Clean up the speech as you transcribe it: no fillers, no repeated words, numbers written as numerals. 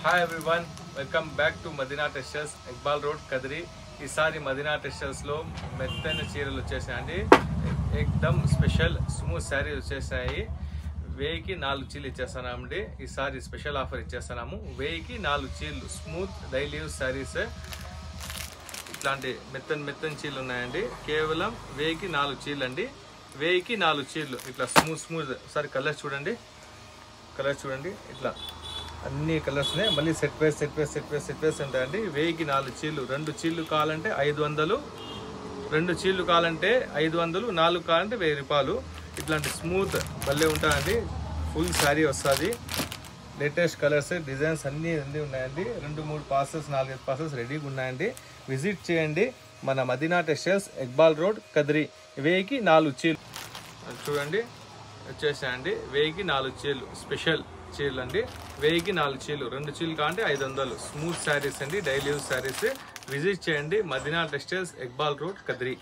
Hi everyone, welcome back to Madina textiles, Iqbal road, Kadiri. ఈసారి మదీనా టెక్స్టైల్స్లో మెత్తైన చీరలు వచ్చేసాయండి. ఎక్దమ్ స్పెషల్ స్మూత్ శారీస్ వచ్చేసాయి. 1000కి 4 చీరలు ఇచ్చేస్తున్నామండి. ఈసారి స్పెషల్ ఆఫర్ ఇచ్చేస్తున్నాము. 1000కి 4 చీరలు స్మూత్ డైలీ యూస్ శారీస్. ఇట్లాంటి మెత్తని చీరలు ఉన్నాయండి. కేవలం 1000కి 4 చీరలు అండి. 1000కి 4 చీరలు ఇట్లా స్మూత్. ఒకసారి కలర్స్ చూడండి, ఇట్లా అన్ని కలర్స్ ఉన్నాయి. మళ్ళీ సెట్ వైస్ ఉంటాయండి. 1000కి 4 చీరలు. 2 చీరలు కావాలంటే 500, 2 చీరలు కావాలంటే 500, 4 కావాలంటే 1000 రూపాయలు. ఇట్లాంటి స్మూత్ భలే ఉంటాయండి. ఫుల్ శారీ వస్తుంది. లేటెస్ట్ కలర్స్, డిజైన్స్ అన్నీ ఉన్నాయండి. 2-3 పార్సల్స్, 4-5 పార్సల్స్ రెడీగా ఉన్నాయండి. విజిట్ చేయండి మన మదీనా టెక్స్టైల్స్, ఇక్బాల్ రోడ్, కదిరి. 1000కి 4 చీరలు చూడండి వచ్చేసాయండి. 1000కి 4 చీరలు స్పెషల్ చీరలు అండి. 1000కి 4 చీరలు. 2 చీరలు కావాలంటే 500. స్మూత్ శారీస్ అండి, డైలీ యూస్ శారీస్. విజిట్ చేయండి మదీనా టెక్స్టైల్స్, ఇక్బాల్ రోడ్, కదిరి.